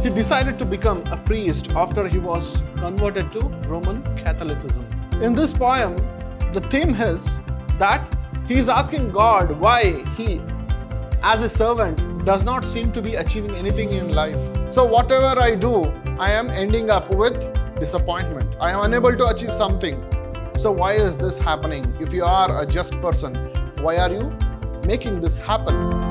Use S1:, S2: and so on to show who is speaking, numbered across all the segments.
S1: He decided to become a priest after he was converted to Roman Catholicism. In this poem, the theme is that he is asking God why he, as a servant, does not seem to be achieving anything in life. So whatever I do, I am ending up with disappointment. I am unable to achieve something. So why is this happening? If you are a just person, why are you making this happen?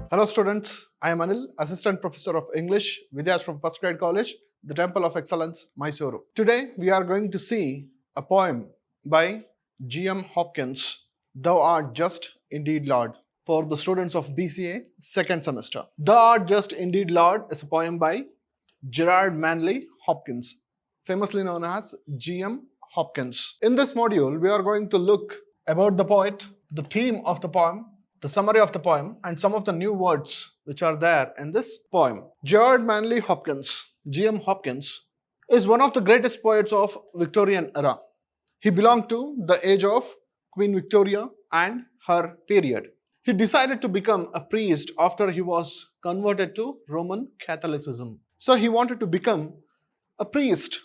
S1: Hello students, I am Anil, Assistant Professor of English, Vidhyaashram First Grade College, the Temple of Excellence, MYSURU. Today we are going to see a poem by G.M. Hopkins, Thou Art Just Indeed Lord, for the students of B.Ca. second semester. Thou Art Just Indeed Lord is a poem by Gerard Manley Hopkins, famously known as G.M. Hopkins. In this module, we are going to look about the poet, the theme of the poem, the summary of the poem, and some of the new words which are there in this poem. Gerard Manley Hopkins, G.M. Hopkins, is one of the greatest poets of Victorian era. He belonged to the age of Queen Victoria and her period. He decided to become a priest after he was converted to Roman Catholicism. So he wanted to become a priest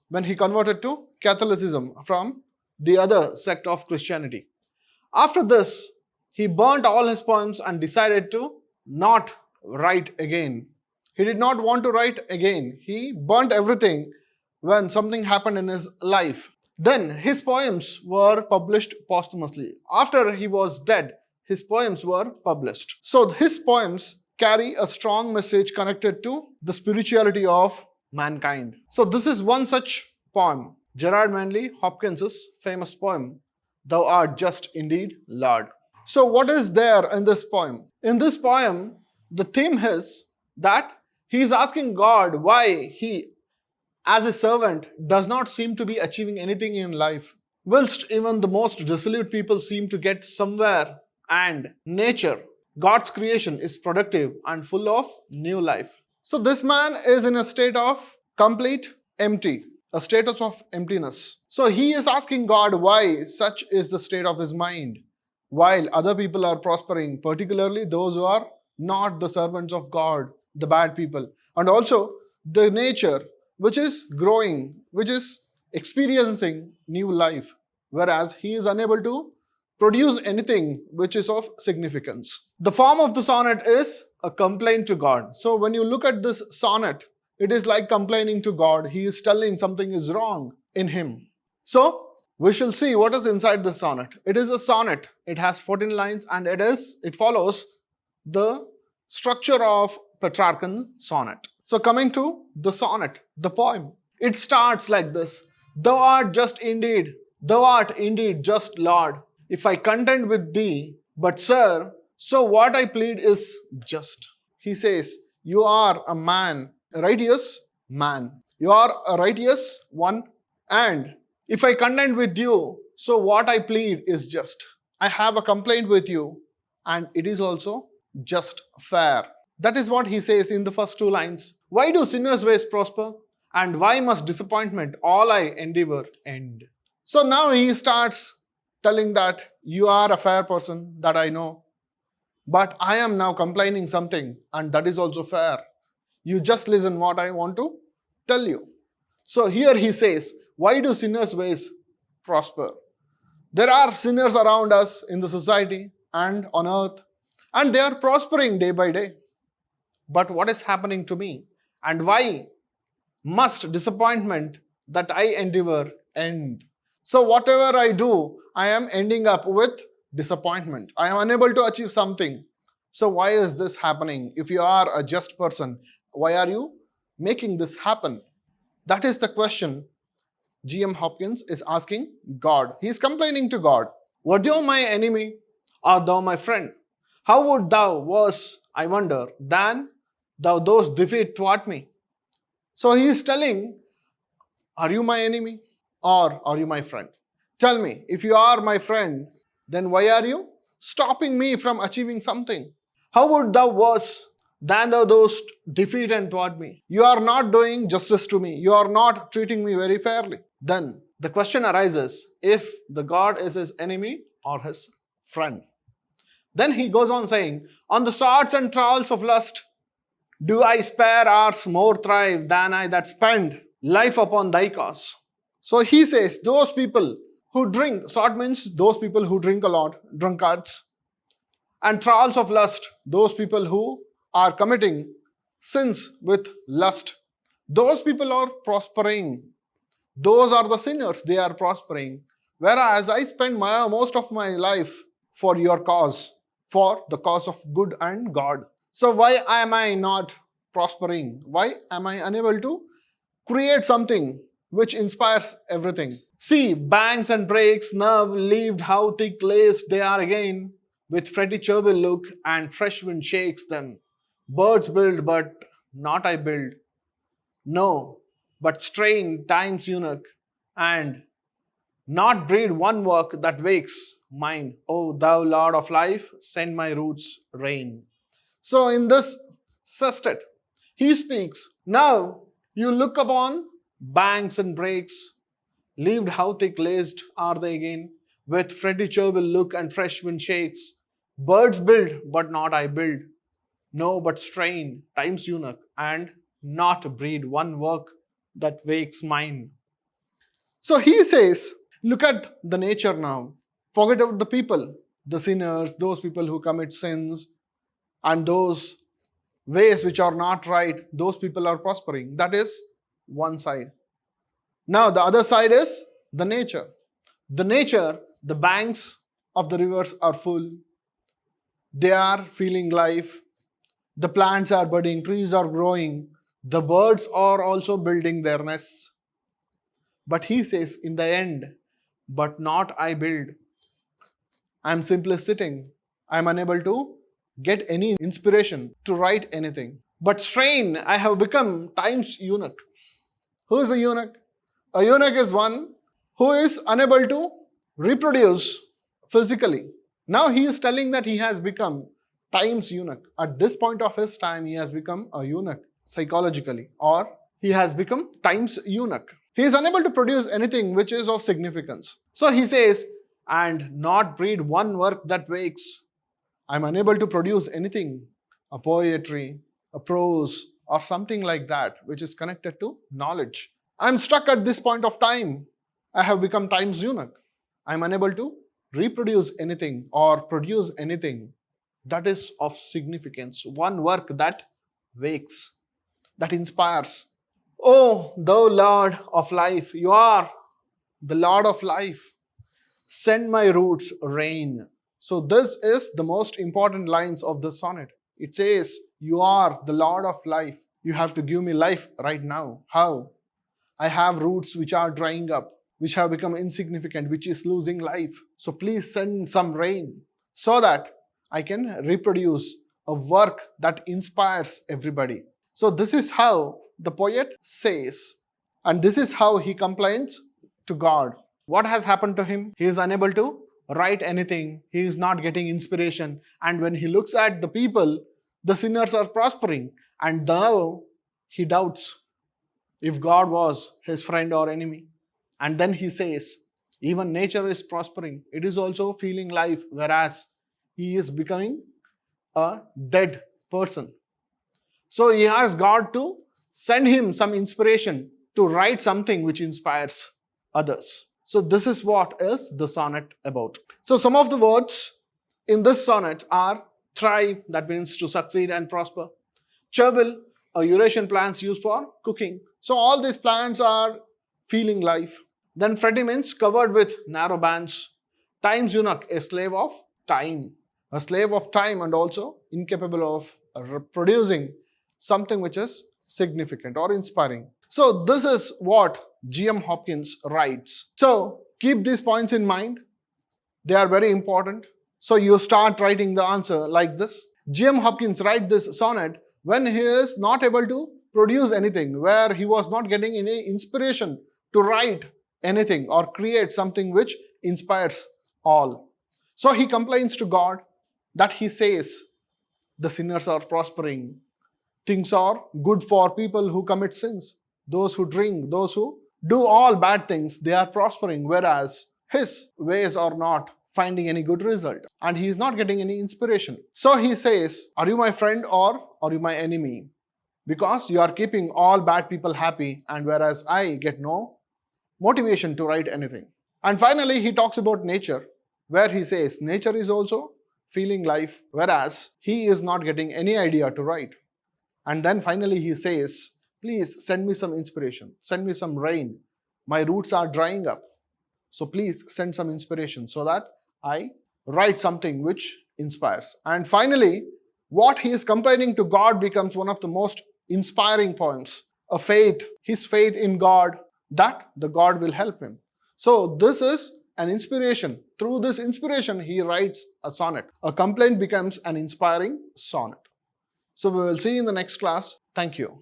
S1: when he converted to Catholicism from the other sect of Christianity. After this, he burnt all his poems and decided to not write again. He did not want to write again. He burnt everything when something happened in his life. Then his poems were published posthumously. After he was dead, his poems were published. So his poems carry a strong message connected to the spirituality of mankind. So this is one such poem, Gerard Manley Hopkins' famous poem, Thou Art Just Indeed Lord. So what is there in this poem? In this poem, the theme is that he is asking God why he, as a servant, does not seem to be achieving anything in life, whilst even the most dissolute people seem to get somewhere, and nature, God's creation, is productive and full of new life. So this man is in a state of complete empty, a status of emptiness. So he is asking God why such is the state of his mind, while other people are prospering, particularly those who are not the servants of God, the bad people, and also the nature which is growing, which is experiencing new life, whereas he is unable to produce anything which is of significance. The form of the sonnet is a complaint to God. So when you look at this sonnet, it is like complaining to God. He is telling something is wrong in him. So we shall see what is inside the sonnet. It is a sonnet. It has 14 lines and it follows the structure of Petrarchan sonnet. So coming to the sonnet, the poem, it starts like this. Thou art just indeed, thou art indeed just Lord, if I contend with thee, but sir, so what I plead is just. He says, you are a man, a righteous man. You are a righteous one, and if I contend with you, so what I plead is just. I have a complaint with you, and it is also just fair. That is what he says in the first two lines. Why do sinners' ways prosper? And why must disappointment all I endeavor end? So now he starts telling that you are a fair person, that I know. But I am now complaining something, and that is also fair. You just listen what I want to tell you. So here he says, why do sinners' ways prosper? There are sinners around us in the society and on earth, and they are prospering day by day. But what is happening to me? And why must disappointment that I endeavor end? So whatever I do, I am ending up with disappointment. I am unable to achieve something. So why is this happening? If you are a just person, why are you making this happen? That is the question G.M. Hopkins is asking God. He is complaining to God. Were thou my enemy, or thou my friend? How would thou was, I wonder, than thou dost defeat toward me? So he is telling, are you my enemy, or are you my friend? Tell me, if you are my friend, then why are you stopping me from achieving something? How would thou was than thou dost defeat and toward me? You are not doing justice to me. You are not treating me very fairly. Then the question arises, if the God is his enemy or his friend. Then he goes on saying, on the swords and trowels of lust, do I spare hours more thrive than I that spend life upon thy cause. So he says, those people who drink, sword means those people who drink a lot, drunkards, and trials of lust, those people who are committing sins with lust, those people are prospering. Those are the sinners, they are prospering. Whereas I spend most of my life for your cause, for the cause of good and God. So why am I not prospering? Why am I unable to create something which inspires everything? See, banks and breaks, nerve leaved, how thick laced they are again. With fretty churl look and fresh wind shakes them. Birds build, but not I build. No, but strain time's eunuch, and not breed one work that wakes mine. O thou Lord of life, send my roots rain. So in this sestet, he speaks, now you look upon banks and breaks, leaved how thick laced are they again, with fretty churl look and fresh wind shakes. Birds build, but not I build. No, but strain time's eunuch, and not breed one work that wakes mine. So he says, look at the nature now. Forget about the people, the sinners, those people who commit sins, and those ways which are not right, those people are prospering. That is one side. Now the other side is the nature. The nature, the banks of the rivers are full. They are feeling life. The plants are budding, trees are growing. The birds are also building their nests. But he says, in the end, but not I build. I am simply sitting. I am unable to get any inspiration to write anything. But strain, I have become time's eunuch. Who is a eunuch? A eunuch is one who is unable to reproduce physically. Now he is telling that he has become time's eunuch. At this point of his time, he has become a eunuch psychologically, or he has become time's eunuch. He is unable to produce anything which is of significance. So he says, and not breed one work that wakes. I am unable to produce anything, a poetry, a prose, or something like that, which is connected to knowledge. I am stuck at this point of time. I have become time's eunuch. I am unable to reproduce anything or produce anything that is of significance. One work that wakes, that inspires. Oh, thou Lord of life, you are the Lord of life. Send my roots rain. So this is the most important lines of the sonnet. It says, you are the Lord of life. You have to give me life right now. How? I have roots which are drying up, which have become insignificant, which is losing life. So please send some rain so that I can reproduce a work that inspires everybody. So this is how the poet says, and this is how he complains to God. What has happened to him? He is unable to write anything. He is not getting inspiration. And when he looks at the people, the sinners are prospering. And now he doubts if God was his friend or enemy. And then he says, even nature is prospering. It is also feeling life, whereas he is becoming a dead person. So he asks God to send him some inspiration to write something which inspires others. So this is what is the sonnet about. So some of the words in this sonnet are thrive, that means to succeed and prosper. Chervil, a Eurasian plant used for cooking. So all these plants are feeling life. Then fretty means covered with narrow bands. Time's eunuch, a slave of time. A slave of time and also incapable of producing something which is significant or inspiring. So this is what G.M. Hopkins writes. So keep these points in mind. They are very important. So you start writing the answer like this. G.M. Hopkins writes this sonnet when he is not able to produce anything, where he was not getting any inspiration to write anything or create something which inspires all. So he complains to God that he says the sinners are prospering. Things are good for people who commit sins. Those who drink, those who do all bad things, they are prospering, whereas his ways are not finding any good result and he is not getting any inspiration. So he says, are you my friend or are you my enemy? Because you are keeping all bad people happy, and whereas I get no motivation to write anything. And finally, he talks about nature, where he says nature is also feeling life, whereas he is not getting any idea to write. And then finally, he says, please send me some inspiration, send me some rain. My roots are drying up. So please send some inspiration so that I write something which inspires. And finally, what he is complaining to God becomes one of the most inspiring poems. A faith, his faith in God, that the God will help him. So this is an inspiration. Through this inspiration, he writes a sonnet. A complaint becomes an inspiring sonnet. So we will see in the next class. Thank you.